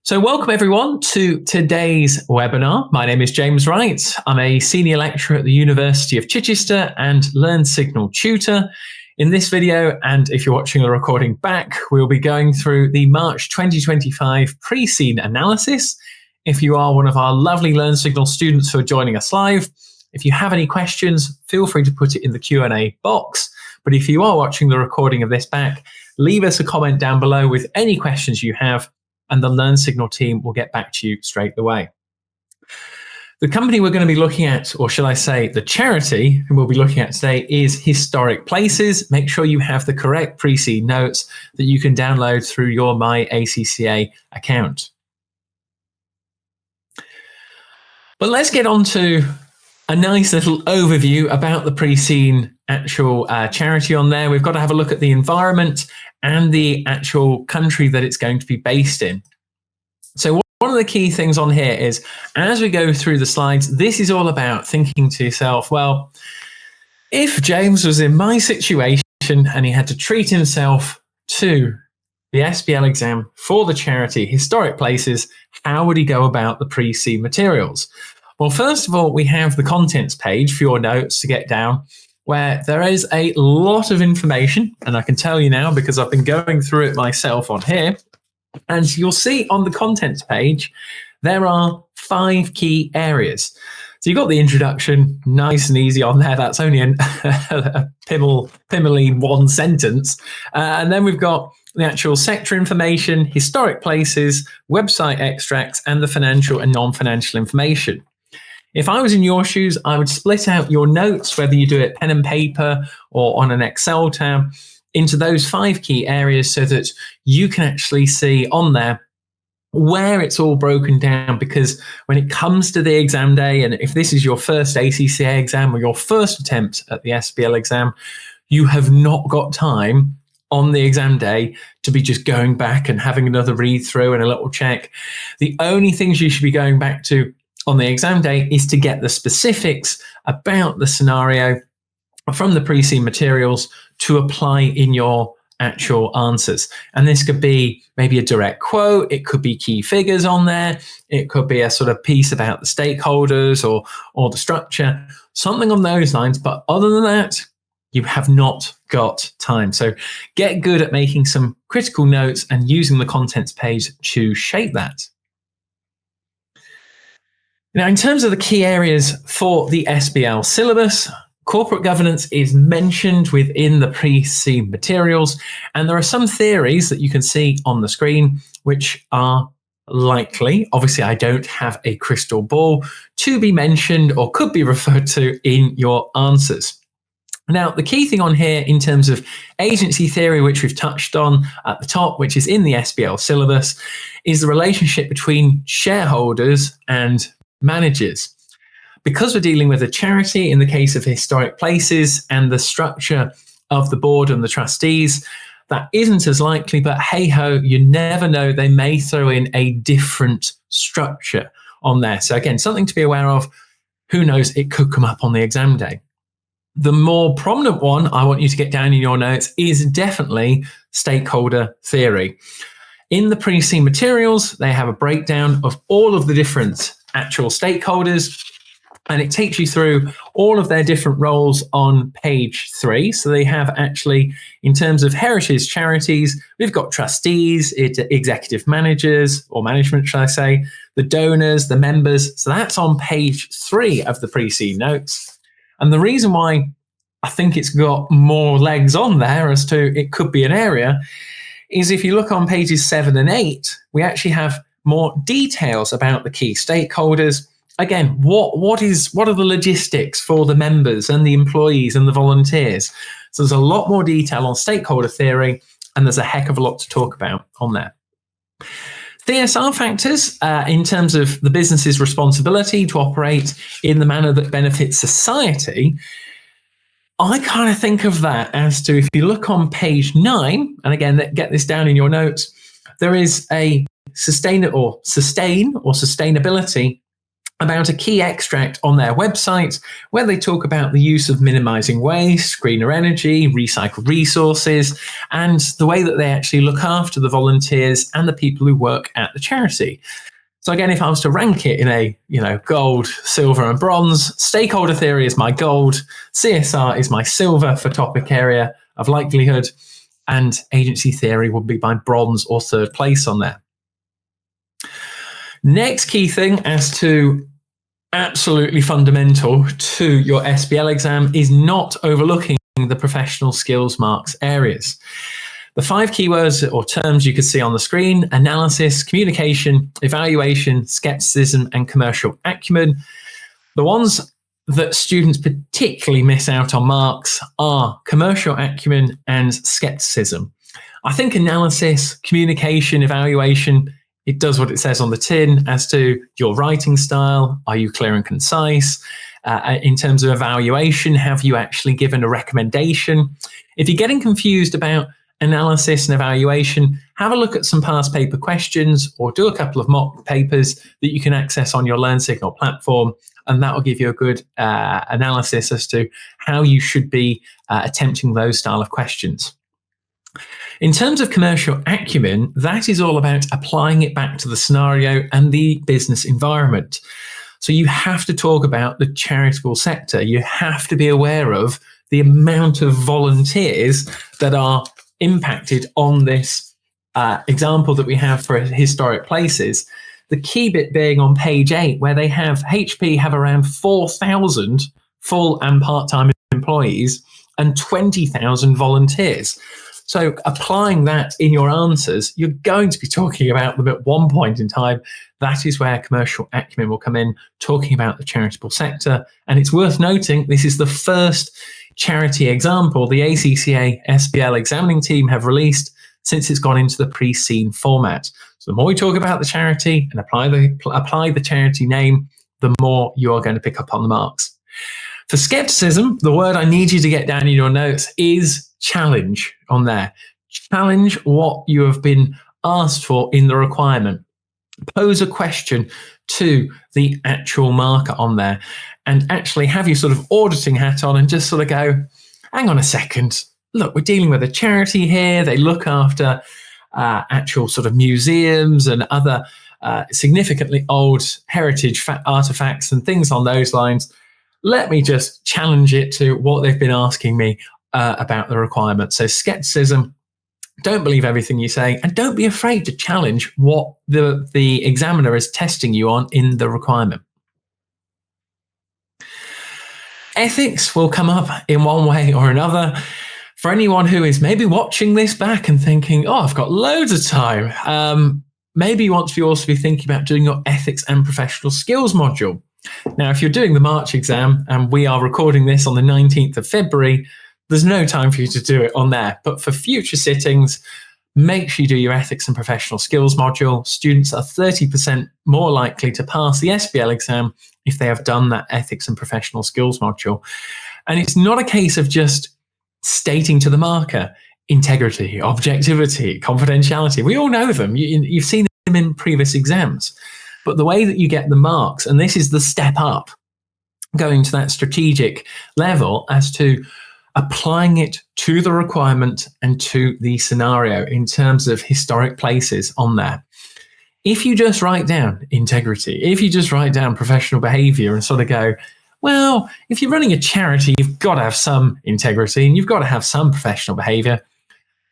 So welcome everyone to today's webinar. My name is James Wright. I'm a senior lecturer at the University of Chichester and Learnsignal tutor. In this video, and if you're watching the recording back, we'll be going through the March 2025 pre-scene analysis. If you are one of our lovely Learnsignal students who are joining us live, if you have any questions, feel free to put it in the Q&A box. But if you are watching the recording of this back, leave us a comment down below with any questions you have, and the Learnsignal team will get back to you straight away. The company we're going to be looking at, or shall I say the charity who we'll be looking at today, is Historic Places. Make sure you have the correct pre-scene notes that you can download through your My ACCA account. But let's get on to a nice little overview about the pre-scene actual charity on there. We've got to have a look at the environment and the actual country that it's going to be based in. So one of the key things on here is, as we go through the slides, this is all about thinking to yourself, well, if James was in my situation and he had to treat himself to the SBL exam for the charity Historic Places, how would he go about the pre-scene materials? Well, first of all, we have the contents page for your notes to get down, where there is a lot of information, and I can tell you now because I've been going through it myself on here. And you'll see on the contents page, there are 5 key areas. So you've got the introduction, nice and easy on there. That's only a pimmly one sentence. And then we've got the actual sector information, historic places, website extracts, and the financial and non-financial information. If I was in your shoes, I would split out your notes, whether you do it pen and paper or on an Excel tab, into those 5 key areas so that you can actually see on there where it's all broken down. Because when it comes to the exam day, and if this is your first ACCA exam or your first attempt at the SBL exam, you have not got time on the exam day to be just going back and having another read through and a little check. The only things you should be going back to on the exam day is to get the specifics about the scenario from the pre-scene materials to apply in your actual answers. And this could be maybe a direct quote, it could be key figures on there, it could be a sort of piece about the stakeholders or the structure, something on those lines. But other than that, you have not got time. So get good at making some critical notes and using the contents page to shape that. Now, in terms of the key areas for the SBL syllabus, corporate governance is mentioned within the pre-scene materials, and there are some theories that you can see on the screen which are likely, obviously I don't have a crystal ball, to be mentioned or could be referred to in your answers. Now, the key thing on here in terms of agency theory, which we've touched on at the top, which is in the SBL syllabus, is the relationship between shareholders and managers. Because we're dealing with a charity in the case of Historic Places and the structure of the board and the trustees, that isn't as likely, but hey ho, you never know, they may throw in a different structure on there. So again, something to be aware of. Who knows, it could come up on the exam day. The more prominent one I want you to get down in your notes is definitely stakeholder theory. In the pre-scene materials, they have a breakdown of all of the different actual stakeholders, and it takes you through all of their different roles on page 3. So they have actually, in terms of heritage charities, we've got trustees, executive managers, or management, shall I say, the donors, the members. So that's on page 3 of the pre-scene notes. And the reason why I think it's got more legs on there as to it could be an area is if you look on pages 7 and 8, we actually have more details about the key stakeholders. Again, what are the logistics for the members and the employees and the volunteers? So there's a lot more detail on stakeholder theory, and there's a heck of a lot to talk about on there. CSR factors, in terms of the business's responsibility to operate in the manner that benefits society, I kind of think of that as to, if you look on page 9, and again, get this down in your notes, there is a sustain or sustainability about a key extract on their website where they talk about the use of minimizing waste, greener energy, recycled resources, and the way that they actually look after the volunteers and the people who work at the charity. So again, if I was to rank it in a, gold, silver, and bronze, stakeholder theory is my gold, CSR is my silver for topic area of likelihood, and agency theory would be my bronze or third place on there. Next key thing as to absolutely fundamental to your SBL exam is not overlooking the professional skills marks areas. The 5 keywords or terms you could see on the screen: analysis, communication, evaluation, skepticism, and commercial acumen. The ones that students particularly miss out on marks are commercial acumen and skepticism. I think analysis, communication, evaluation, it does what it says on the tin as to your writing style. Are you clear and concise? In terms of evaluation, have you actually given a recommendation? If you're getting confused about analysis and evaluation, have a look at some past paper questions or do a couple of mock papers that you can access on your Learnsignal platform, and that will give you a good analysis as to how you should be attempting those style of questions. In terms of commercial acumen, that is all about applying it back to the scenario and the business environment. So you have to talk about the charitable sector. You have to be aware of the amount of volunteers that are impacted on this example that we have for historic places. The key bit being on page 8, where they have HP have around 4,000 full and part-time employees and 20,000 volunteers. So applying that in your answers, you're going to be talking about them at one point in time. That is where commercial acumen will come in, talking about the charitable sector. And it's worth noting, this is the first charity example the ACCA SBL examining team have released since it's gone into the pre-seen format. So the more we talk about the charity and apply the charity name, the more you are going to pick up on the marks. For skepticism, the word I need you to get down in your notes is challenge on there. Challenge what you have been asked for in the requirement. Pose a question to the actual marker on there and actually have your sort of auditing hat on and just sort of go, hang on a second. Look, we're dealing with a charity here. They look after actual sort of museums and other significantly old heritage artifacts and things on those lines. Let me just challenge it to what they've been asking me about the requirement. So skepticism, don't believe everything you say, and don't be afraid to challenge what the examiner is testing you on in the requirement. Ethics will come up in one way or another. For anyone who is maybe watching this back and thinking, oh, I've got loads of time, maybe you want to also be thinking about doing your ethics and professional skills module. Now, if you're doing the March exam, and we are recording this on the 19th of February, there's no time for you to do it on there. But for future sittings, make sure you do your ethics and professional skills module. Students are 30% more likely to pass the SBL exam if they have done that ethics and professional skills module. And it's not a case of just stating to the marker integrity, objectivity, confidentiality. We all know them. You've seen them in previous exams. But the way that you get the marks, and this is the step up, going to that strategic level as to applying it to the requirement and to the scenario in terms of historic places on there. If you just write down integrity, if you just write down professional behavior and sort of go, well, if you're running a charity, you've got to have some integrity and you've got to have some professional behavior.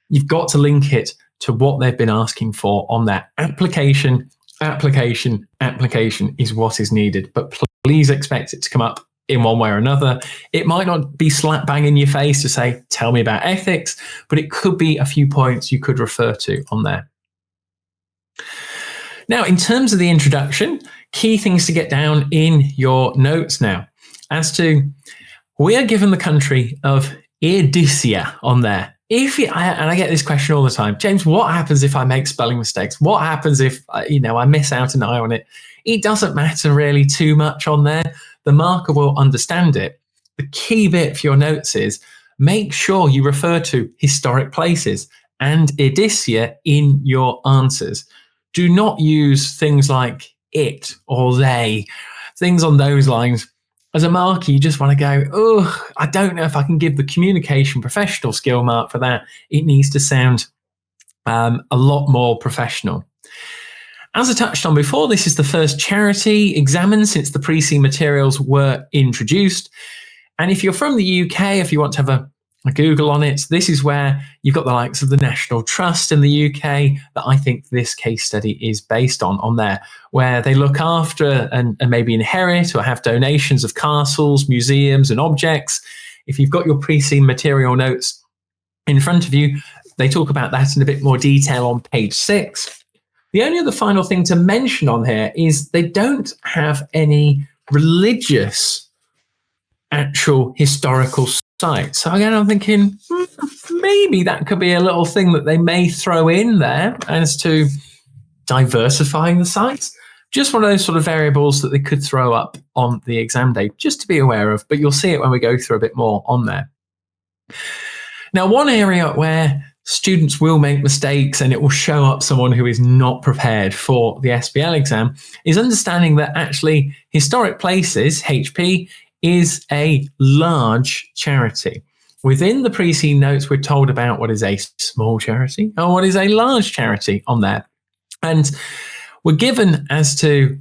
You've got to link it to what they've been asking for on that application. Application is what is needed, but please expect it to come up in one way or another. It might not be slap bang in your face to say, tell me about ethics, but it could be a few points you could refer to on there. Now, in terms of the introduction, key things to get down in your notes now as to, we are given the country of Eardisia on there. And I get this question all the time, James, what happens if I make spelling mistakes? What happens if I miss out an eye on it? It doesn't matter really too much on there. The marker will understand it. The key bit for your notes is make sure you refer to historic places and Eardisia in your answers. Do not use things like it or they. things on those lines. As a marker, you just want to go, oh, I don't know if I can give the communication professional skill mark for that. It needs to sound a lot more professional. As I touched on before, this is the first charity examined since the pre-seen materials were introduced. And if you're from the UK, if you want to have a Google on it, this is where you've got the likes of the National Trust in the UK that I think this case study is based on there, where they look after and maybe inherit or have donations of castles, museums and objects. If you've got your pre-seen material notes in front of you, they talk about that in a bit more detail on page 6. The only other final thing to mention on here is they don't have any religious actual historical sites. So again, I'm thinking maybe that could be a little thing that they may throw in there as to diversifying the sites. Just one of those sort of variables that they could throw up on the exam day, just to be aware of, but you'll see it when we go through a bit more on there. Now, one area where students will make mistakes and it will show up someone who is not prepared for the SBL exam is understanding that actually Historic Places, HP, is a large charity. Within the pre-seen notes, we're told about what is a small charity and what is a large charity on there. And we're given as to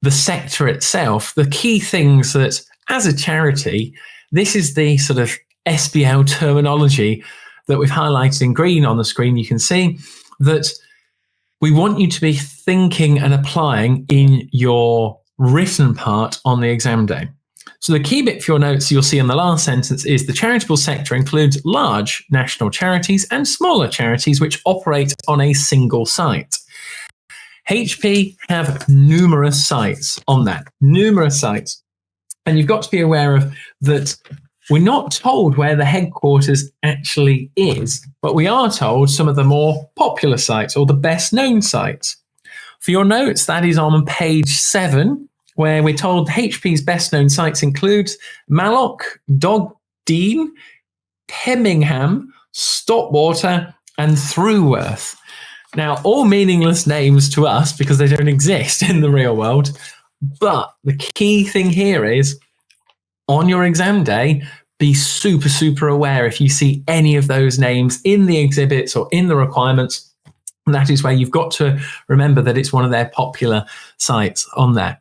the sector itself, the key things that as a charity, this is the sort of SBL terminology that we've highlighted in green on the screen. You can see that we want you to be thinking and applying in your written part on the exam day. So the key bit for your notes you'll see in the last sentence is the charitable sector includes large national charities and smaller charities which operate on a single site. HP have numerous sites on that, numerous sites. And you've got to be aware of that. We're not told where the headquarters actually is, but we are told some of the more popular sites or the best known sites. For your notes, that is on page 7, where we're told HP's best known sites include Mallock, Dogdean, Hemmingham, Stopwater, and Thruworth. Now, all meaningless names to us because they don't exist in the real world. But the key thing here is, on your exam day, be super, super aware if you see any of those names in the exhibits or in the requirements. And that is where you've got to remember that it's one of their popular sites on there.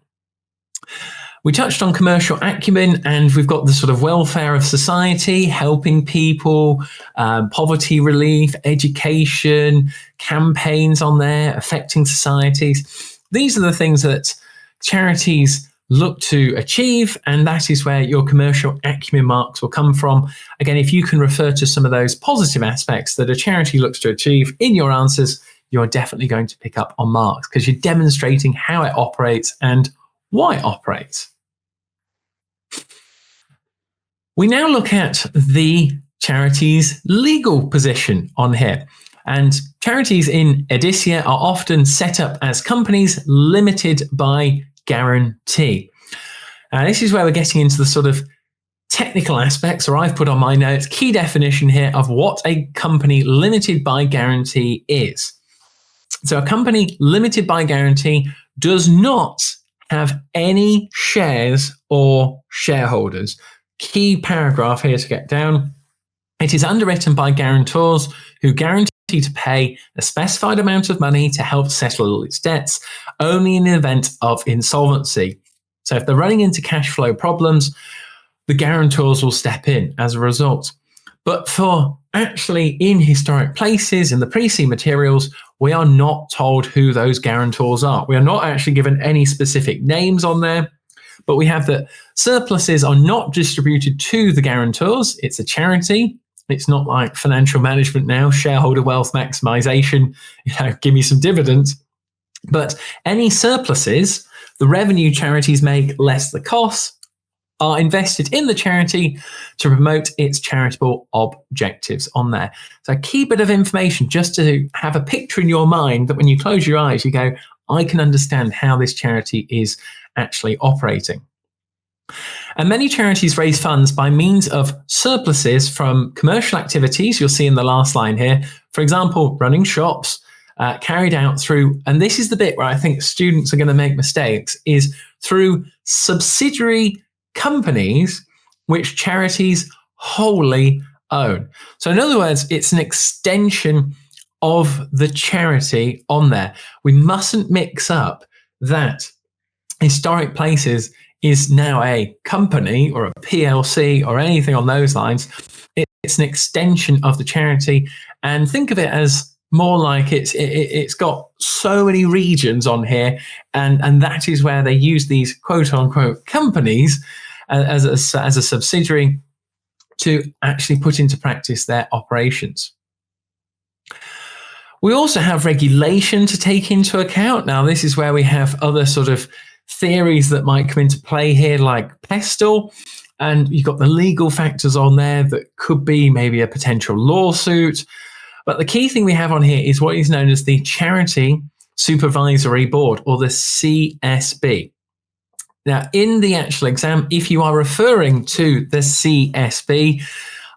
We touched on commercial acumen, and we've got the sort of welfare of society, helping people, poverty relief, education, campaigns on there, affecting societies. These are the things that charities look to achieve, and that is where your commercial acumen marks will come from. Again, if you can refer to some of those positive aspects that a charity looks to achieve in your answers, you're definitely going to pick up on marks because you're demonstrating how it operates and why it operates. We now look at the charity's legal position on here. And charities in Eardisia are often set up as companies limited by guarantee. This is where we're getting into the sort of technical aspects, or I've put on my notes, key definition here of what a company limited by guarantee is. So a company limited by guarantee does not have any shares or shareholders. Key paragraph here to get down. It is underwritten by guarantors who guarantee to pay a specified amount of money to help settle its debts only in the event of insolvency. So if they're running into cash flow problems, the guarantors will step in as a result. But for actually in Historic Places, in the pre-seen materials, we are not told who those guarantors are. We are not actually given any specific names on there, but we have that surpluses are not distributed to the guarantors. It's a charity. It's not like financial management now, shareholder wealth maximization, give me some dividends. But any surpluses, the revenue charities make less the costs, are invested in the charity to promote its charitable objectives on there. So a key bit of information just to have a picture in your mind that when you close your eyes, you go, I can understand how this charity is actually operating. And many charities raise funds by means of surpluses from commercial activities. You'll see in the last line here, for example, running shops, carried out through, and this is the bit where I think students are going to make mistakes, is through subsidiary companies which charities wholly own. So in other words, it's an extension of the charity on there. We mustn't mix up that Historic Places is now a company or a PLC or anything on those lines. It's an extension of the charity, and think of it as more like it's got so many regions on here, and that is where they use these quote unquote companies as a subsidiary to actually put into practice their operations. We also have regulation to take into account. Now, this is where we have other sort of theories that might come into play here, like PESTEL, and you've got the legal factors on there that could be maybe a potential lawsuit. But the key thing we have on here is what is known as the Charity Supervisory Board, or the CSB. Now, in the actual exam, if you are referring to the CSB,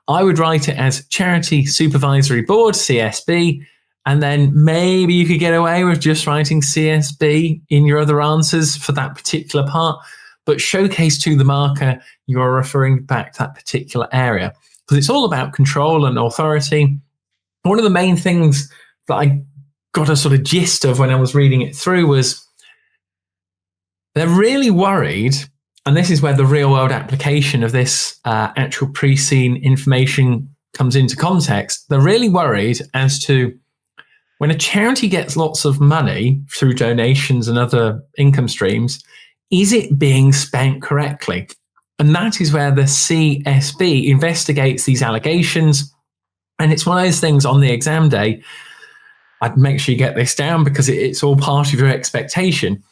I would write it as Charity Supervisory Board, CSB, and then maybe you could get away with just writing CSB in your other answers for that particular part, but showcase to the marker you are referring back to that particular area, because it's all about control and authority. One of the main things that I got a sort of gist of when I was reading it through was they're really worried, and this is where the real world application of this actual pre-seen information comes into context. They're really worried as to when a charity gets lots of money through donations and other income streams, is it being spent correctly? And that is where the CSB investigates these allegations. And it's one of those things on the exam day, I'd make sure you get this down because it's all part of your expectation.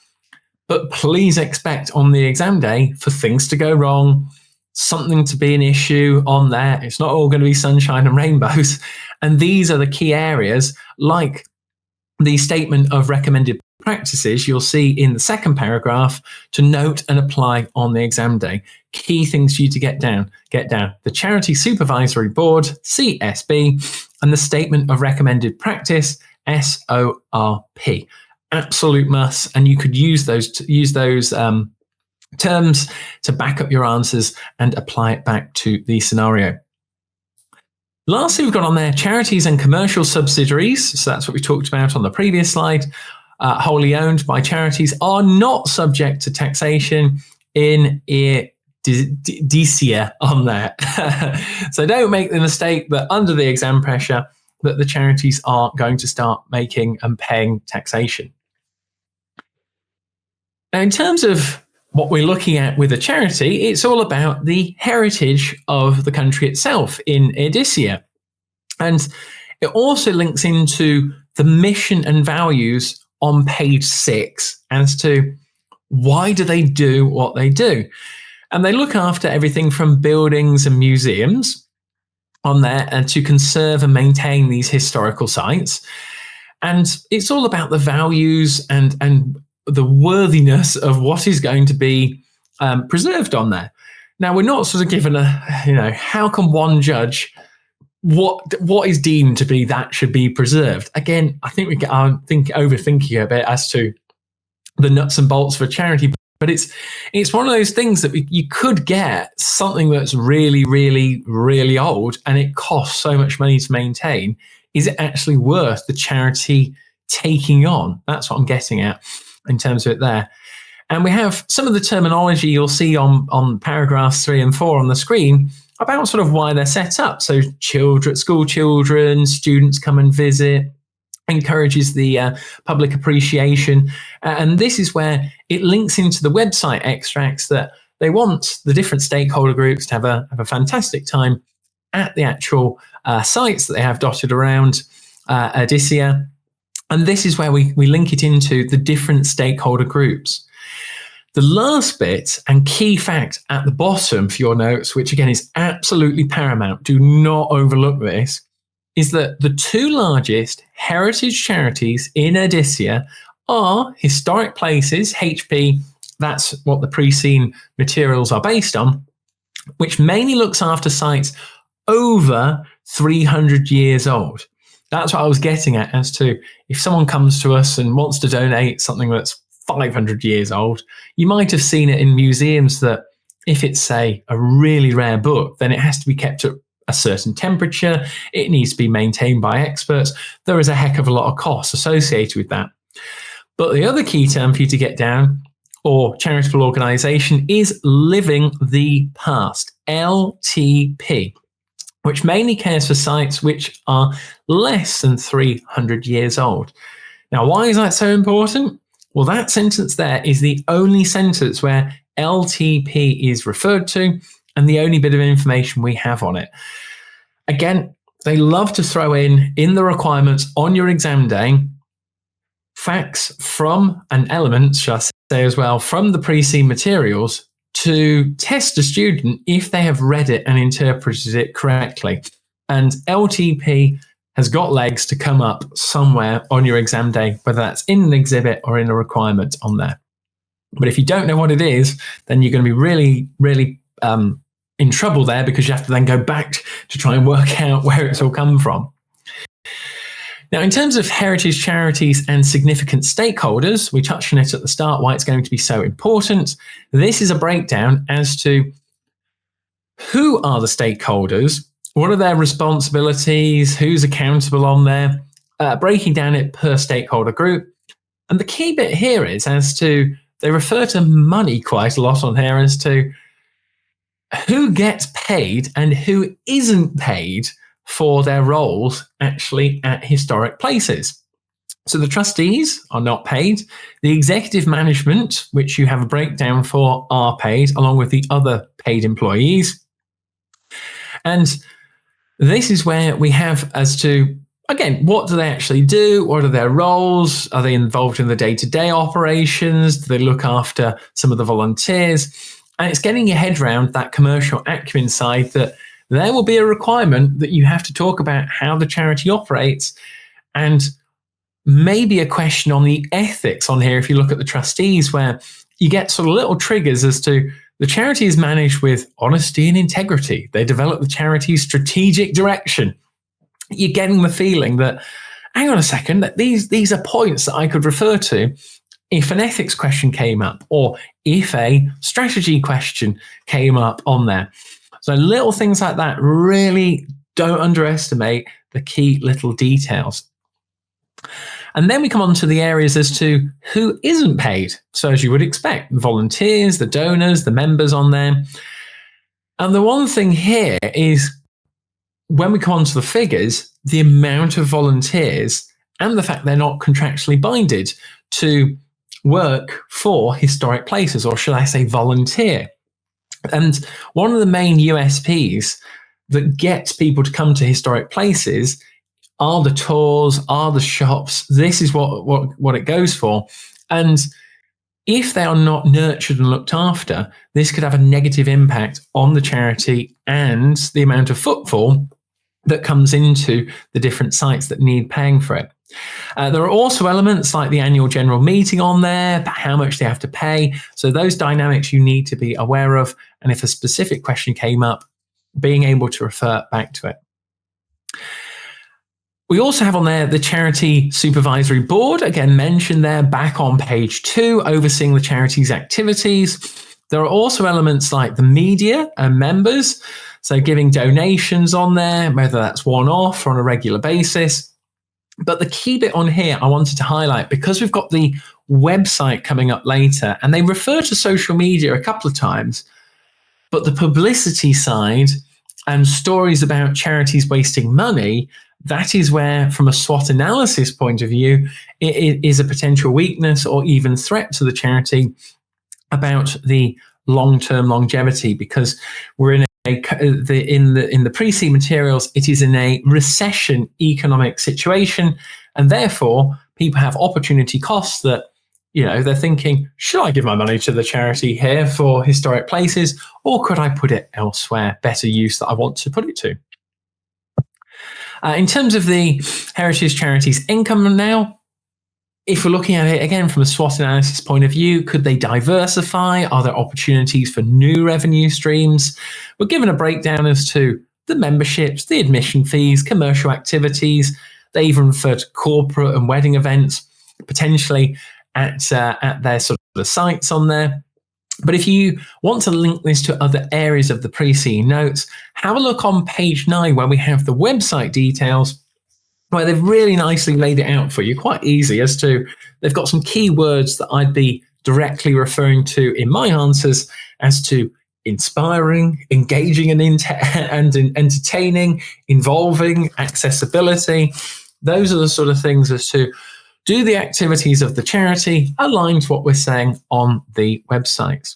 But please expect on the exam day for things to go wrong, something to be an issue on there. It's not all going to be sunshine and rainbows. And these are the key areas, like the statement of recommended practices you'll see in the second paragraph, to note and apply on the exam day. Key things for you to get down. The Charity Supervisory Board, CSB, and the Statement of Recommended Practice, SORP. Absolute must, and you could use those terms to back up your answers and apply it back to the scenario. Lastly, we've got on there charities and commercial subsidiaries. So that's what we talked about on the previous slide. Wholly owned by charities are not subject to taxation in Eardisia on there. So don't make the mistake that under the exam pressure that the charities are going to start making and paying taxation. Now, in terms of what we're looking at with a charity, it's all about the heritage of the country itself in Eardisia. And it also links into the mission and values on page 6 as to why do they do what they do. And they look after everything from buildings and museums on there and to conserve and maintain these historical sites. And it's all about the values and the worthiness of what is going to be preserved on there. Now, we're not sort of given how can one judge what is deemed to be that should be preserved? Again, I think overthinking a bit as to the nuts and bolts for charity, but it's one of those things that you could get something that's really, really, really old and it costs so much money to maintain. Is it actually worth the charity taking on? That's what I'm getting at in terms of it there. And we have some of the terminology you'll see on paragraphs 3 and 4 on the screen about sort of why they're set up. So school children, students come and visit, encourages the public appreciation. And this is where it links into the website extracts that they want the different stakeholder groups to have a fantastic time at the actual sites that they have dotted around Eardisia. And this is where we link it into the different stakeholder groups. The last bit and key fact at the bottom for your notes, which again is absolutely paramount, do not overlook this, is that the 2 largest heritage charities in Eardisia are Historic Places, HP, that's what the pre-seen materials are based on, which mainly looks after sites over 300 years old. That's what I was getting at as to if someone comes to us and wants to donate something that's 500 years old. You might have seen it in museums that if it's, say, a really rare book, then it has to be kept at a certain temperature. It needs to be maintained by experts. There is a heck of a lot of costs associated with that. But the other key term for you to get down, or charitable organisation, is living the past, LTP, which mainly cares for sites which are less than 300 years old. Now, why is that so important? Well, that sentence there is the only sentence where LTP is referred to and the only bit of information we have on it. Again, they love to throw in the requirements on your exam day facts from, and elements, shall I say as well, from the pre-seen materials to test a student if they have read it and interpreted it correctly. And LTP has got legs to come up somewhere on your exam day, whether that's in an exhibit or in a requirement on there. But if you don't know what it is, then you're going to be really, really in trouble there, because you have to then go back to try and work out where it's all come from. Now, in terms of heritage charities and significant stakeholders, we touched on it at the start, why it's going to be so important. This is a breakdown as to who are the stakeholders, what are their responsibilities, who's accountable on there, breaking down it per stakeholder group. And the key bit here is as to, they refer to money quite a lot on here as to who gets paid and who isn't paid for their roles actually at historic places. So the trustees are not paid. The executive management, which you have a breakdown for, are paid, along with the other paid employees. And this is where we have as to, again, what do they actually do? What are their roles? Are they involved in the day-to-day operations? Do they look after some of the volunteers? And it's getting your head around that commercial acumen side, that there will be a requirement that you have to talk about how the charity operates, and maybe a question on the ethics on here if you look at the trustees, where you get sort of little triggers as to the charity is managed with honesty and integrity. They develop the charity's strategic direction. You're getting the feeling that, hang on a second, that these are points that I could refer to if an ethics question came up, or if a strategy question came up on there. So little things like that, really don't underestimate the key little details. And then we come on to the areas as to who isn't paid. So as you would expect, the volunteers, the donors, the members on there. And the one thing here is, when we come on to the figures, the amount of volunteers and the fact they're not contractually binded to work for historic places, or should I say volunteer. And one of the main USPs that gets people to come to historic places are the tours, are the shops. This is what it goes for. And if they are not nurtured and looked after, this could have a negative impact on the charity and the amount of footfall that comes into the different sites that need paying for it. There are also elements like the annual general meeting on there, how much they have to pay. So those dynamics you need to be aware of. And if a specific question came up, being able to refer back to it. We also have on there the Charity Supervisory Board, again mentioned there back on page 2, overseeing the charity's activities. There are also elements like the media and members, so giving donations on there, whether that's one-off or on a regular basis. But the key bit on here I wanted to highlight, because we've got the website coming up later, and they refer to social media a couple of times, but the publicity side and stories about charities wasting money, that is where, from a SWOT analysis point of view, it is a potential weakness or even threat to the charity about the long-term longevity, because we're in the pre-seed materials, it is in a recession economic situation, and therefore people have opportunity costs that, you know, they're thinking, should I give my money to the charity here for historic places, or could I put it elsewhere, better use that I want to put it to? In terms of the heritage charities income now, if we're looking at it again from a SWOT analysis point of view, could they diversify? Are there opportunities for new revenue streams? We're given a breakdown as to the memberships, the admission fees, commercial activities. They even refer to corporate and wedding events, potentially at their sort of sites on there. But if you want to link this to other areas of the pre-seen notes, have a look on page 9 where we have the website details, where they've really nicely laid it out for you, quite easy as to, they've got some keywords that I'd be directly referring to in my answers as to inspiring, engaging and entertaining, involving, accessibility. Those are the sort of things as to, do the activities of the charity align to what we're saying on the website?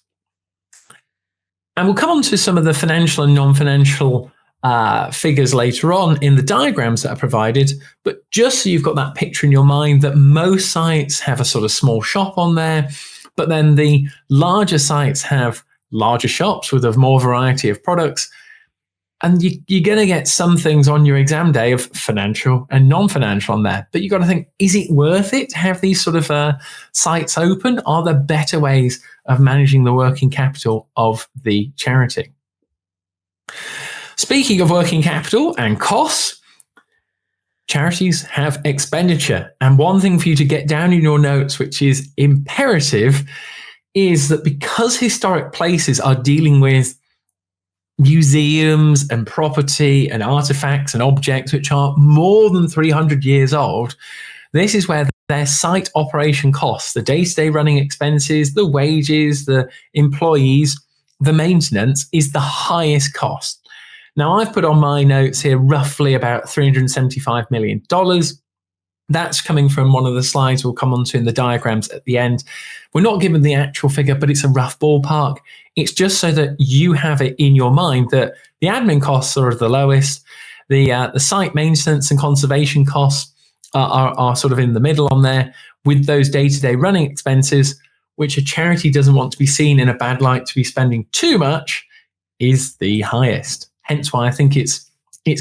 And we'll come on to some of the financial and non-financial figures later on in the diagrams that are provided, but just so you've got that picture in your mind that most sites have a sort of small shop on there, but then the larger sites have larger shops with a more variety of products. And you're going to get some things on your exam day of financial and non-financial on there. But you've got to think, is it worth it to have these sort of sites open? Are there better ways of managing the working capital of the charity? Speaking of working capital and costs, charities have expenditure. And one thing for you to get down in your notes, which is imperative, is that because historic places are dealing with museums and property and artifacts and objects which are more than 300 years old, this is where their site operation costs, the day-to-day running expenses, the wages, the employees, the maintenance is the highest cost. Now, I've put on my notes here roughly about $375 million. That's coming from one of the slides we'll come onto in the diagrams at the end. We're not given the actual figure, but it's a rough ballpark. It's just so that you have it in your mind that the admin costs are the lowest. The site maintenance and conservation costs are sort of in the middle on there, with those day-to-day running expenses, which a charity doesn't want to be seen in a bad light to be spending too much, is the highest. Hence why I think it's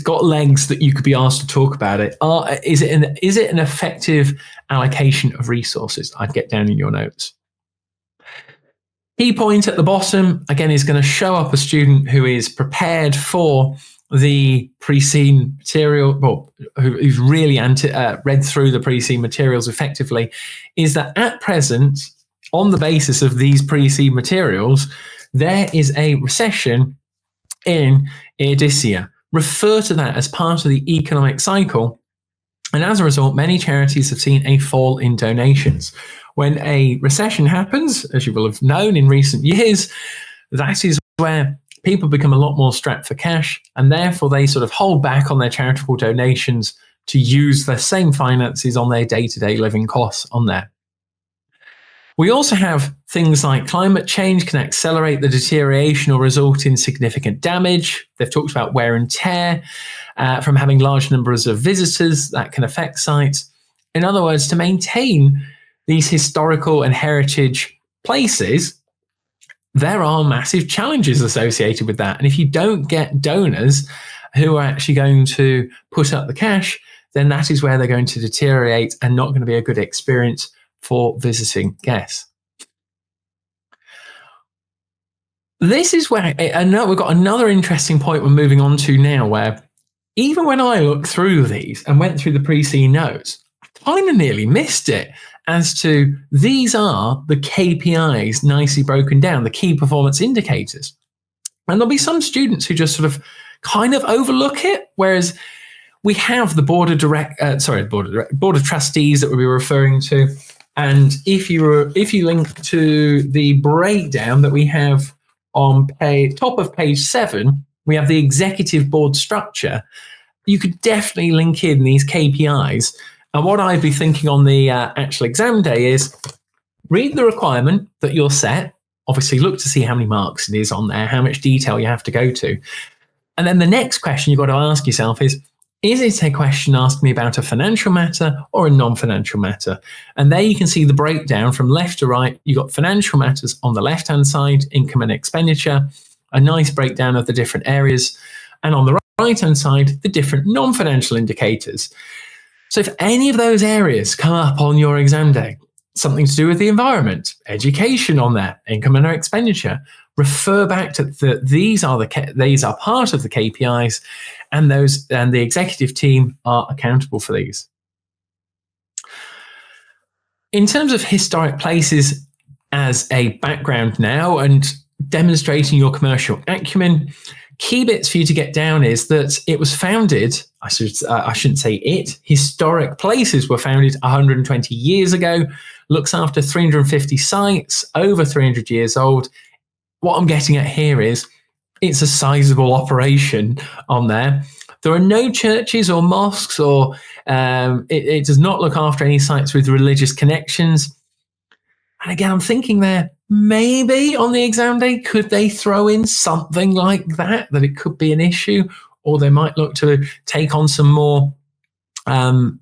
got legs that you could be asked to talk about it. Is it an effective allocation of resources? I'd get down in your notes. Key point at the bottom, again, is going to show up a student who is prepared for the pre-seen material, well, who's really read through the pre-seen materials effectively, is that at present, on the basis of these pre-seen materials, there is a recession in Eardisia. Refer to that as part of the economic cycle. And as a result, many charities have seen a fall in donations. When a recession happens, as you will have known in recent years, that is where people become a lot more strapped for cash, and therefore they sort of hold back on their charitable donations to use the same finances on their day-to-day living costs on there. We also have things like climate change can accelerate the deterioration or result in significant damage. They've talked about wear and tear from having large numbers of visitors that can affect sites. In other words, to maintain these historical and heritage places, there are massive challenges associated with that. And if you don't get donors who are actually going to put up the cash, then that is where they're going to deteriorate and not going to be a good experience for visiting guests. This is where we've got another interesting point we're moving on to now, where even when I looked through these and went through the pre-seen notes, I kind of nearly missed it as to these are the KPIs nicely broken down, the key performance indicators. And there'll be some students who just sort of kind of overlook it, whereas we have the board of trustees that we'll be referring to. And if you link to the breakdown that we have on top of page 7, we have the executive board structure. You could definitely link in these KPIs. And what I'd be thinking on the actual exam day is read the requirement that you're set. Obviously, look to see how many marks it is on there, how much detail you have to go to. And then the next question you've got to ask yourself is it a question asking me about a financial matter or a non-financial matter? And there you can see the breakdown from left to right. You've got financial matters on the left-hand side, income and expenditure, a nice breakdown of the different areas. And on the right-hand side, the different non-financial indicators. So if any of those areas come up on your exam day, something to do with the environment, education on there, income and expenditure, refer back to these are part of the KPIs, and the executive team are accountable for these. In terms of historic places as a background now and demonstrating your commercial acumen, key bits for you to get down is that it was founded, I shouldn't say it, historic places were founded 120 years ago, looks after 350 sites, over 300 years old. What I'm getting at here is it's a sizable operation on there. There are no churches or mosques, or it does not look after any sites with religious connections. And again, I'm thinking there, maybe on the exam day, could they throw in something like that it could be an issue, or they might look to take on some more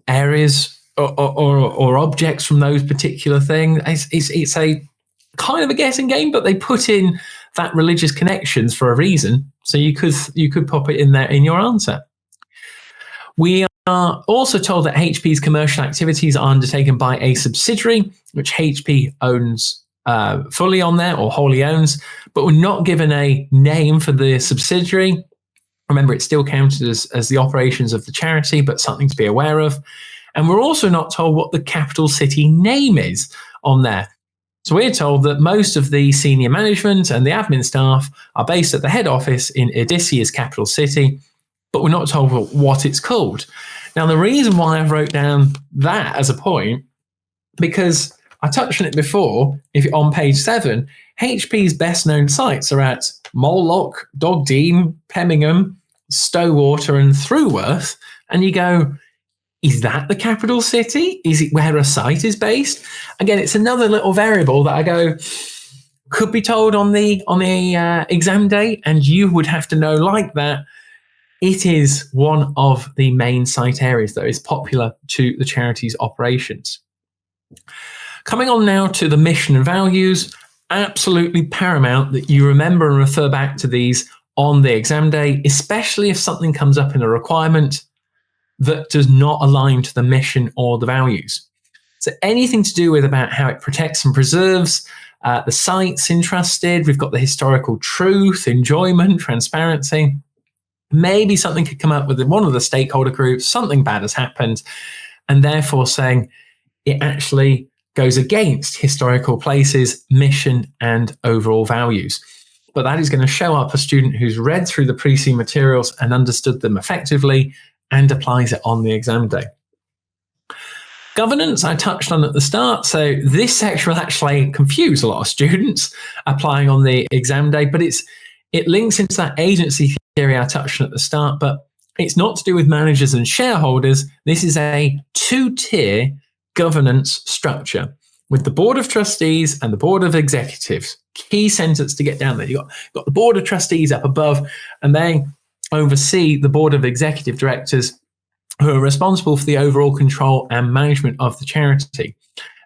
areas or objects from those particular things. It's a kind of a guessing game, but they put in that religious connections for a reason. So you could pop it in there in your answer. We are also told that HP's commercial activities are undertaken by a subsidiary, which HP owns fully on there or wholly owns, but we're not given a name for the subsidiary. Remember, it's still counted as the operations of the charity, but something to be aware of. And we're also not told what the capital city name is on there. So we're told that most of the senior management and the admin staff are based at the head office in Eardisia's capital city, but we're not told what it's called. Now, the reason why I've wrote down that as a point, because I touched on it before, if you're on page 7, HP's best known sites are at Molelock, Dogdean, Pemmingham, Stowater and Thruworth. And you go, is that the capital city? Is it where a site is based? Again, it's another little variable that I go, could be told on the exam day, and you would have to know like that. It is one of the main site areas that is popular to the charity's operations. Coming on now to the mission and values, absolutely paramount that you remember and refer back to these on the exam day, especially if something comes up in a requirement that does not align to the mission or the values. So anything to do with about how it protects and preserves the sites entrusted, we've got the historical truth, enjoyment, transparency. Maybe something could come up with one of the stakeholder groups, something bad has happened, and therefore saying it actually goes against historical places, mission, and overall values. But that is going to show up a student who's read through the pre-seen materials and understood them effectively and applies it on the exam day. Governance, I touched on at the start. So this section will actually confuse a lot of students applying on the exam day, but it links into that agency theory I touched on at the start, but it's not to do with managers and shareholders. This is a two-tier governance structure with the board of trustees and the board of executives. Key sentence to get down there. You've got the board of trustees up above, and they oversee the board of executive directors who are responsible for the overall control and management of the charity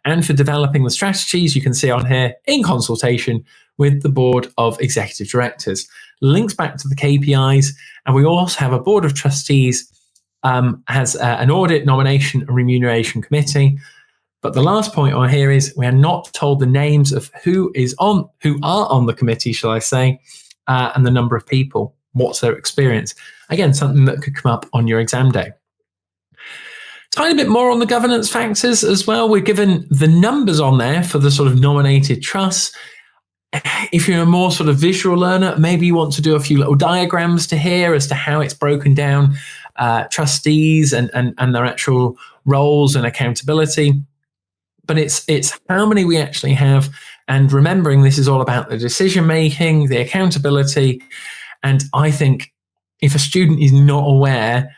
and for developing the strategies you can see on here in consultation with the board of executive directors. Links back to the KPIs, and we also have a board of trustees has an audit, nomination and remuneration committee. But the last point on here is we are not told the names of who are on the committee, shall I say, and the number of people. What's their experience? Again, something that could come up on your exam day. Tiny bit more on the governance factors as well. We're given the numbers on there for the sort of nominated trusts. If you're a more sort of visual learner, maybe you want to do a few little diagrams to here as to how it's broken down, trustees and their actual roles and accountability. But it's how many we actually have, and remembering this is all about the decision making, the accountability. And I think if a student is not aware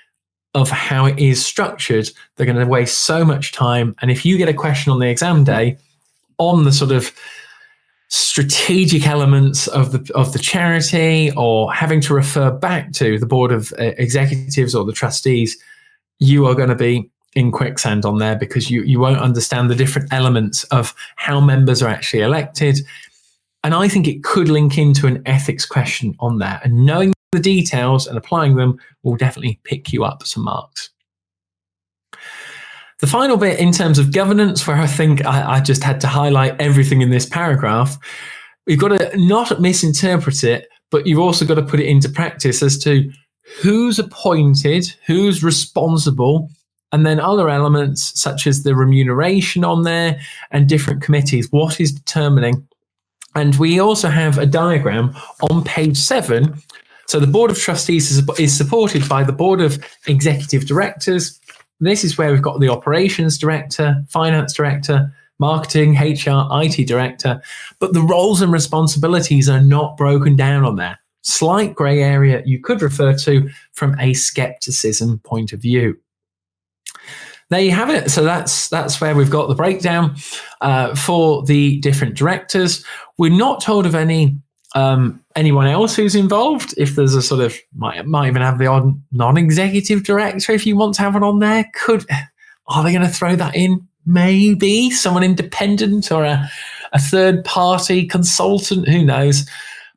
of how it is structured, they're going to waste so much time. And if you get a question on the exam day on the sort of strategic elements of the charity, or having to refer back to the board of executives or the trustees, you are going to be in quicksand on there, because you won't understand the different elements of how members are actually elected. And I think it could link into an ethics question on there, and knowing the details and applying them will definitely pick you up some marks. The final bit in terms of governance, where I think I just had to highlight everything in this paragraph, you've got to not misinterpret it, but you've also got to put it into practice as to who's appointed, who's responsible And then other elements such as the remuneration on there and different committees, what is determining. And we also have a diagram on page 7. So the Board of Trustees is supported by the Board of Executive Directors. This is where we've got the Operations Director, Finance Director, Marketing, HR, IT Director, but the roles and responsibilities are not broken down on there. Slight grey area you could refer to from a skepticism point of view. There you have it. So that's where we've got the breakdown for the different directors. We're not told of anyone else who's involved. If there's a sort of might even have the odd non-executive director if you want to have it on there. Are they going to throw that in? Maybe someone independent or a third-party consultant. Who knows?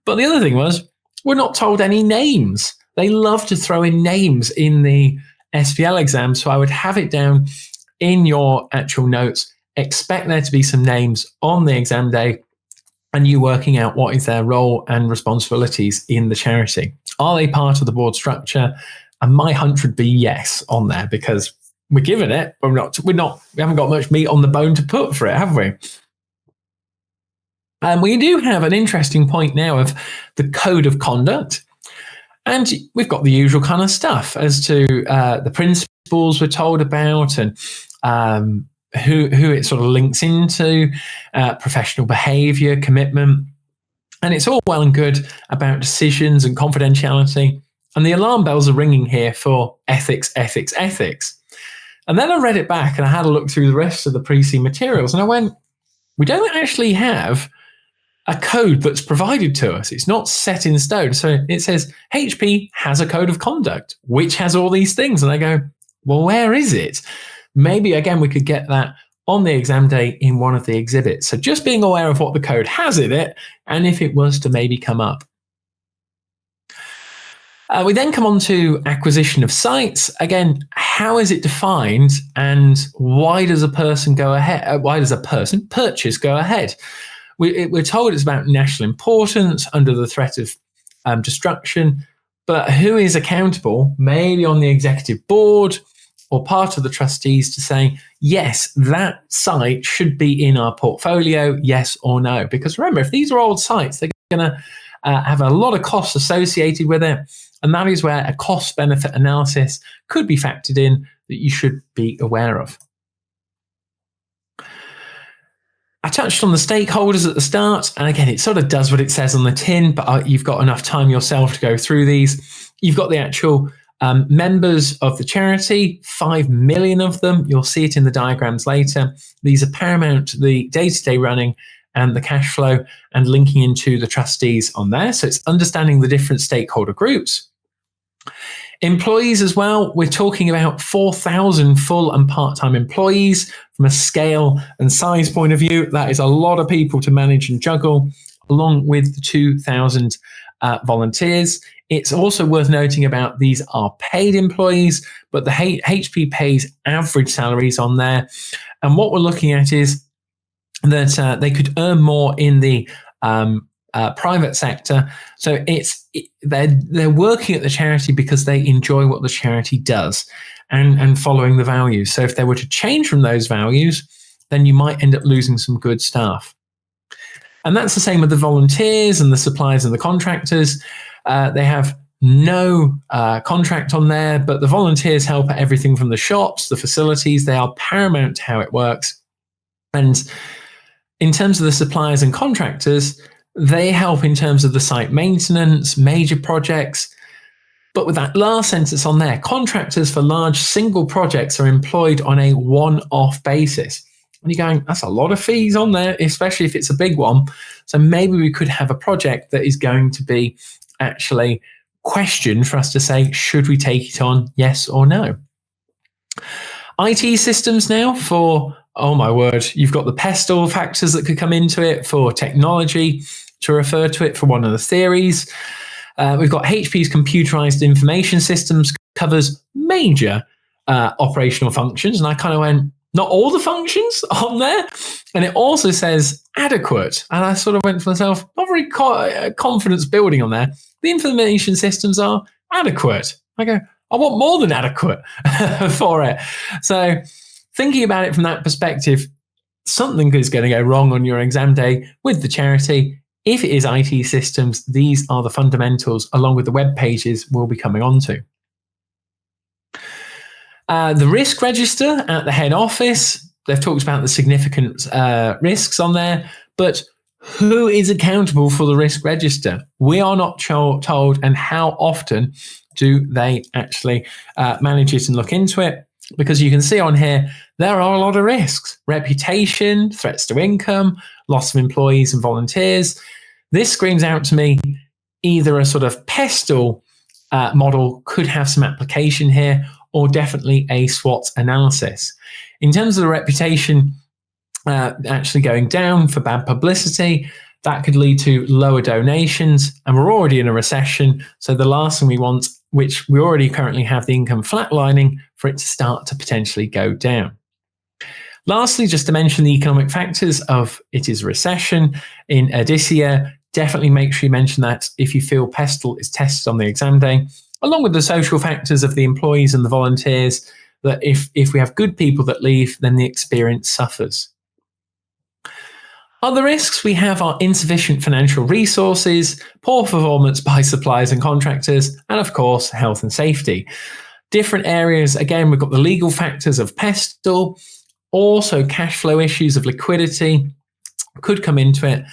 But the other thing was we're not told any names. They love to throw in names in the SBL exam, so I would have it down in your actual notes. Expect there to be some names on the exam day and you working out what is their role and responsibilities in the charity. Are they part of the board structure? And my hunch would be yes on there, because we're given it, but we haven't got much meat on the bone to put for it, have we? And we do have an interesting point now of the code of conduct. And we've got the usual kind of stuff as to the principles we're told about and who it sort of links into, professional behaviour, commitment. And it's all well and good about decisions and confidentiality. And the alarm bells are ringing here for ethics, ethics, ethics. And then I read it back and I had a look through the rest of the pre-seen materials and I went, we don't actually have a code that's provided to us. It's not set in stone. So it says HP has a code of conduct, which has all these things. And I go, well, where is it? Maybe, again, we could get that on the exam day in one of the exhibits. So just being aware of what the code has in it and if it was to maybe come up. We then come on to acquisition of sites. Again, how is it defined and why does a person go ahead? Why does a person purchase go ahead? We're told it's about national importance under the threat of destruction, but who is accountable, maybe on the executive board or part of the trustees, to say, yes, that site should be in our portfolio, yes or no? Because remember, if these are old sites, they're going to have a lot of costs associated with it. And that is where a cost-benefit analysis could be factored in that you should be aware of. I touched on the stakeholders at the start, and again, it sort of does what it says on the tin, but you've got enough time yourself to go through these. You've got the actual members of the charity, 5 million of them. You'll see it in the diagrams later. These are paramount to the day-to-day running and the cash flow and linking into the trustees on there. So it's understanding the different stakeholder groups. Employees as well, we're talking about 4,000 full and part-time employees. From a scale and size point of view, that is a lot of people to manage and juggle, along with the 2,000 volunteers. It's also worth noting about these are paid employees, but the HP pays average salaries on there. And what we're looking at is that they could earn more in the private sector. So they're working at the charity because they enjoy what the charity does and following the values. So if they were to change from those values, then you might end up losing some good staff. And that's the same with the volunteers and the suppliers and the contractors. They have no contract on there, but the volunteers help at everything from the shops, the facilities. They are paramount to how it works. And in terms of the suppliers and contractors, they help in terms of the site maintenance, major projects. But with that last sentence on there, contractors for large single projects are employed on a one-off basis. And you're going, that's a lot of fees on there, especially if it's a big one. So maybe we could have a project that is going to be actually questioned for us to say, should we take it on, yes or no? IT systems now for, oh my word, you've got the PESTEL factors that could come into it for technology to refer to it for one of the theories. We've got HP's computerized information systems covers major operational functions. And I kind of went, not all the functions on there. And it also says adequate. And I sort of went to myself, not very confidence building on there. The information systems are adequate. I go, I want more than adequate for it. So thinking about it from that perspective, something is going to go wrong on your exam day with the charity. If it is IT systems, these are the fundamentals along with the web pages we'll be coming on to. The risk register at the head office, they've talked about the significant risks on there, but who is accountable for the risk register? We are not told, and how often do they actually manage it and look into it? Because you can see on here, there are a lot of risks. Reputation, threats to income, loss of employees and volunteers. This screams out to me either a sort of PESTEL model could have some application here, or definitely a SWOT analysis. In terms of the reputation actually going down for bad publicity, that could lead to lower donations, and we're already in a recession, so the last thing we want, which we already currently have the income flatlining, for it to start to potentially go down. Lastly, just to mention the economic factors of it is a recession in Eardisia, definitely make sure you mention that if you feel PESTEL is tested on the exam day, along with the social factors of the employees and the volunteers, that if we have good people that leave, then the experience suffers. Other risks we have are insufficient financial resources, poor performance by suppliers and contractors, and of course, health and safety. Different areas, again, we've got the legal factors of PESTEL, also cash flow issues of liquidity could come into it.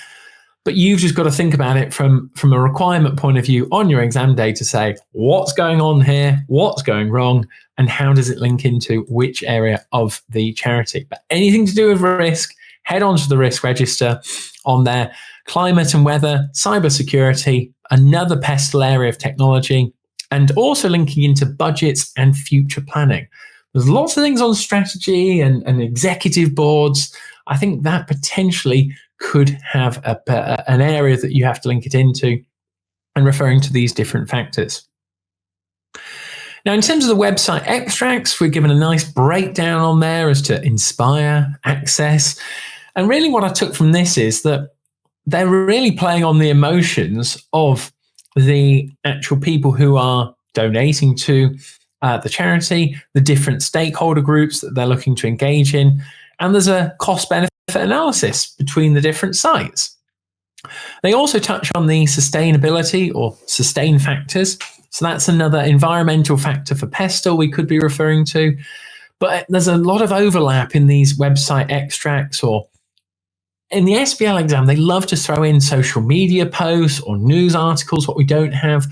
But you've just got to think about it from a requirement point of view on your exam day to say, what's going on here, what's going wrong, and how does it link into which area of the charity. But anything to do with risk, head on to the risk register on there. Climate and weather, cybersecurity, another PESTEL area of technology, and also linking into budgets and future planning. There's lots of things on strategy and executive boards. I think that potentially could have an area that you have to link it into, and referring to these different factors. Now, in terms of the website extracts, we're given a nice breakdown on there as to inspire, access. And really what I took from this is that they're really playing on the emotions of the actual people who are donating to the charity, the different stakeholder groups that they're looking to engage in, and there's a cost-benefit analysis between the different sites. They also touch on the sustainability or sustain factors. So that's another environmental factor for PESTEL we could be referring to. But there's a lot of overlap in these website extracts, or in the SBL exam, they love to throw in social media posts or news articles, what we don't have.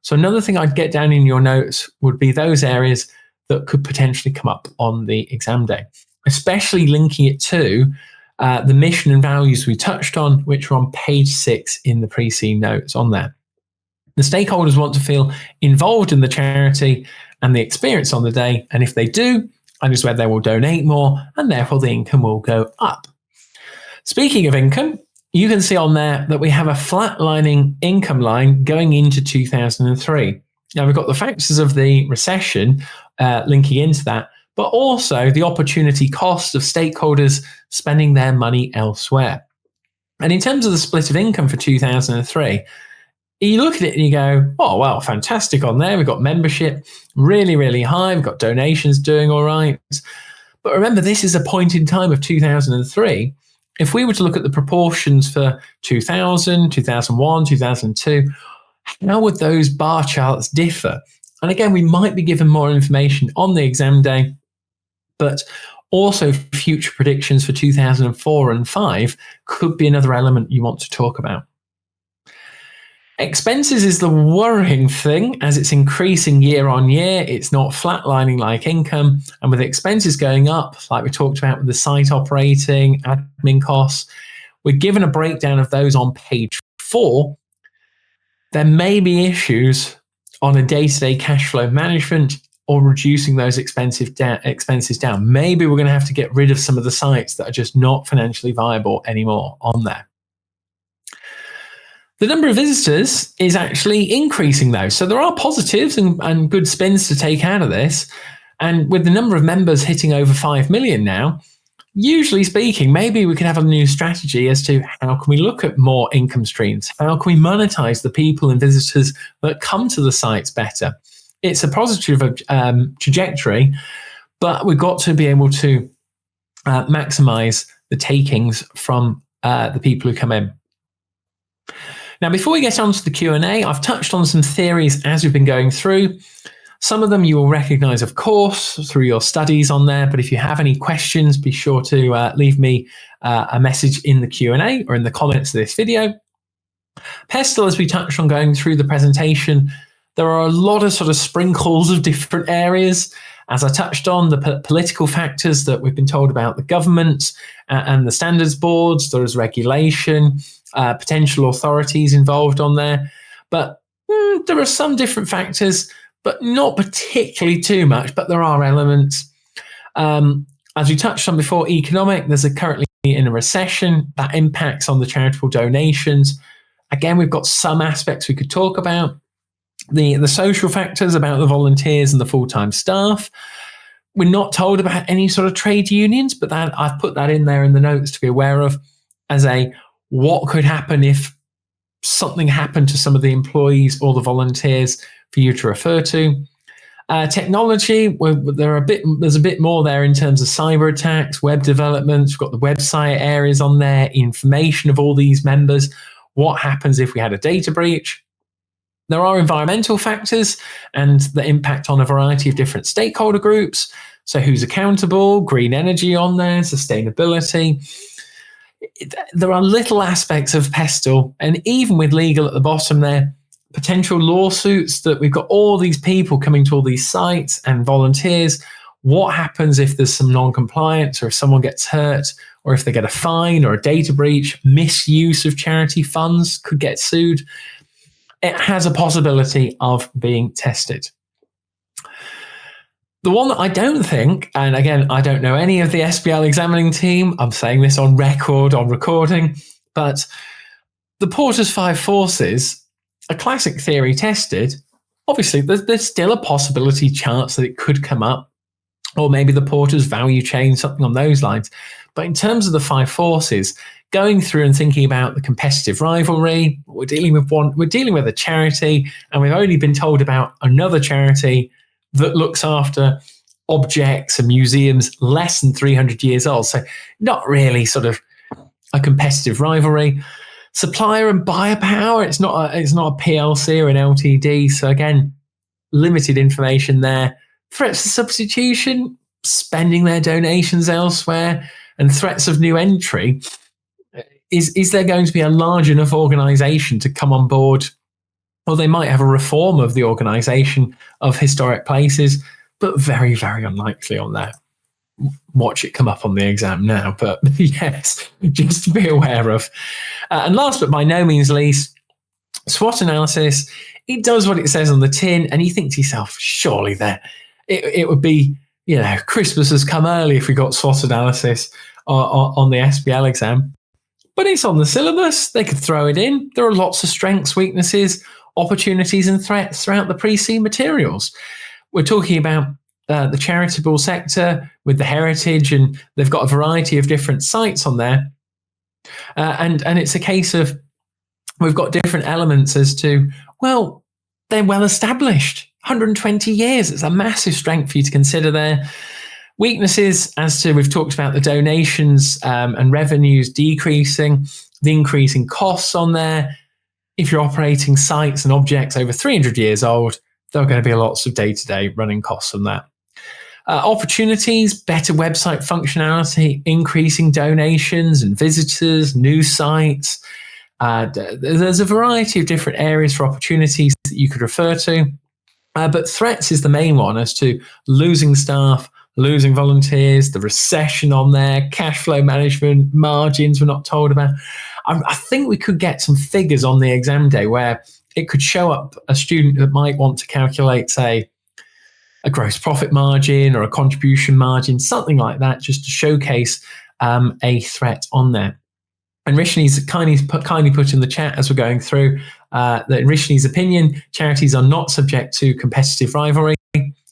So another thing I'd get down in your notes would be those areas that could potentially come up on the exam day, especially linking it to the mission and values we touched on, which are on page 6 in the pre-seen notes on there. The stakeholders want to feel involved in the charity and the experience on the day, and if they do, that is where they will donate more, and therefore the income will go up. Speaking of income, you can see on there that we have a flatlining income line going into 2003. Now, we've got the factors of the recession linking into that, but also the opportunity cost of stakeholders spending their money elsewhere. And in terms of the split of income for 2003, you look at it and you go, oh, well, fantastic on there. We've got membership really, really high. We've got donations doing all right. But remember, this is a point in time of 2003. If we were to look at the proportions for 2000, 2001, 2002, how would those bar charts differ? And again, we might be given more information on the exam day, but also future predictions for 2004 and 5 could be another element you want to talk about. Expenses is the worrying thing, as it's increasing year on year. It's not flatlining like income. And with expenses going up, like we talked about with the site operating, admin costs, we're given a breakdown of those on page 4. There may be issues on a day-to-day cash flow management or reducing those expenses down. Maybe we're going to have to get rid of some of the sites that are just not financially viable anymore on there. The number of visitors is actually increasing though. So there are positives and good spins to take out of this. And with the number of members hitting over 5 million now, usually speaking, maybe we could have a new strategy as to how can we look at more income streams? How can we monetize the people and visitors that come to the sites better? it's a positive trajectory, but we've got to be able to maximize the takings from the people who come in. Now, before we get on to the Q&A, I've touched on some theories as we've been going through. Some of them you will recognize, of course, through your studies on there. But if you have any questions, be sure to leave me a message in the Q&A or in the comments of this video. PESTEL, as we touched on going through the presentation, there are a lot of sort of sprinkles of different areas. As I touched on, the political factors that we've been told about the government and the standards boards, there is regulation, potential authorities involved on there. But there are some different factors, but not particularly too much, but there are elements. As we touched on before, economic, there's currently in a recession that impacts on the charitable donations. Again, we've got some aspects we could talk about. The social factors about the volunteers and the full-time staff. We're not told about any sort of trade unions, but that I've put that in there in the notes to be aware of as what could happen if something happened to some of the employees or the volunteers for you to refer to. Technology, there's a bit more there in terms of cyber attacks, web developments. We've got the website areas on there, information of all these members. What happens if we had a data breach? There are environmental factors and the impact on a variety of different stakeholder groups. So who's accountable, green energy on there, sustainability. There are little aspects of PESTEL, and even with legal at the bottom there, potential lawsuits that we've got all these people coming to all these sites and volunteers. What happens if there's some non-compliance or if someone gets hurt or if they get a fine or a data breach, misuse of charity funds could get sued. It has a possibility of being tested. The one that I don't think, and again, I don't know any of the SBL examining team, I'm saying this on record, on recording, but the Porter's 5 forces, a classic theory tested, obviously there's still a possibility chance that it could come up, or maybe the Porter's value chain, something on those lines. But in terms of the 5 forces, going through and thinking about the competitive rivalry, we're dealing with a charity, and we've only been told about another charity that looks after objects and museums less than 300 years old. So not really sort of a competitive rivalry. Supplier and buyer power, it's not a PLC or an LTD. So again, limited information there. Threats to substitution, spending their donations elsewhere, and threats of new entry. Is there going to be a large enough organisation to come on board? Well, they might have a reform of the organisation of historic places, but very, very unlikely on that. Watch it come up on the exam now, but yes, just to be aware of. And last but by no means least, SWOT analysis. It does what it says on the tin, and you think to yourself, surely it would be, Christmas has come early if we got SWOT analysis on the SBL exam. But it's on the syllabus. They could throw it in. There are lots of strengths, weaknesses, opportunities and threats throughout the pre-C materials. We're talking about the charitable sector with the heritage, and they've got a variety of different sites on there. And it's a case of we've got different elements as to, well, they're well established, 120 years. It's a massive strength for you to consider there. Weaknesses as to, we've talked about the donations and revenues decreasing, the increasing costs on there. If you're operating sites and objects over 300 years old, there are going to be lots of day-to-day running costs on that. Opportunities, better website functionality, increasing donations and visitors, new sites. There's a variety of different areas for opportunities that you could refer to. But threats is the main one as to losing staff, losing volunteers, the recession on there, cash flow management, margins we're not told about. I think we could get some figures on the exam day where it could show up a student that might want to calculate, say, a gross profit margin or a contribution margin, something like that, just to showcase a threat on there. And Rishni's kindly put in the chat as we're going through that in Rishni's opinion, charities are not subject to competitive rivalry,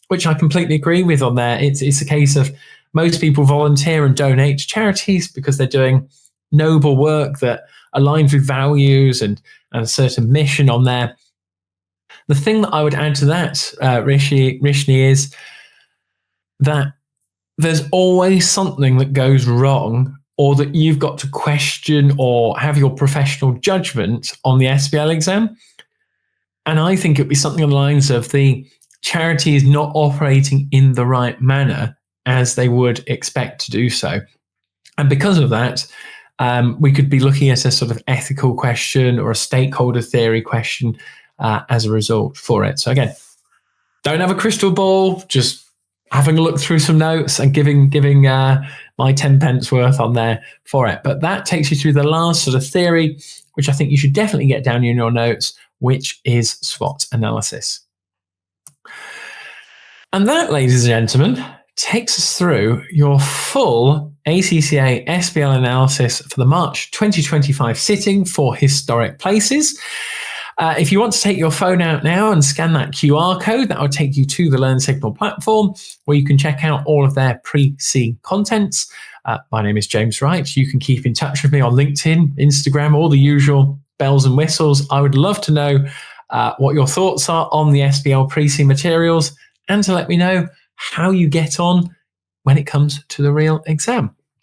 which I completely agree with on there. It's a case of most people volunteer and donate to charities because they're doing noble work that aligns with values and a certain mission on there. The thing that I would add to that, Rishni, is that there's always something that goes wrong, or that you've got to question or have your professional judgment on the SBL exam. And I think it'd be something on the lines of the charity is not operating in the right manner as they would expect to do so. And because of that, we could be looking at a sort of ethical question or a stakeholder theory question as a result for it. So again, don't have a crystal ball, just having a look through some notes and giving my 10 pence worth on there for it. But that takes you through the last sort of theory, which I think you should definitely get down in your notes, which is SWOT analysis. And that, ladies and gentlemen, takes us through your full ACCA SBL analysis for the March 2025 sitting for historic places. If you want to take your phone out now and scan that QR code, that will take you to the Learnsignal platform where you can check out all of their pre-C contents. My name is James Wright. You can keep in touch with me on LinkedIn, Instagram, all the usual bells and whistles. I would love to know what your thoughts are on the SBL pre-C materials and to let me know how you get on when it comes to the real exam.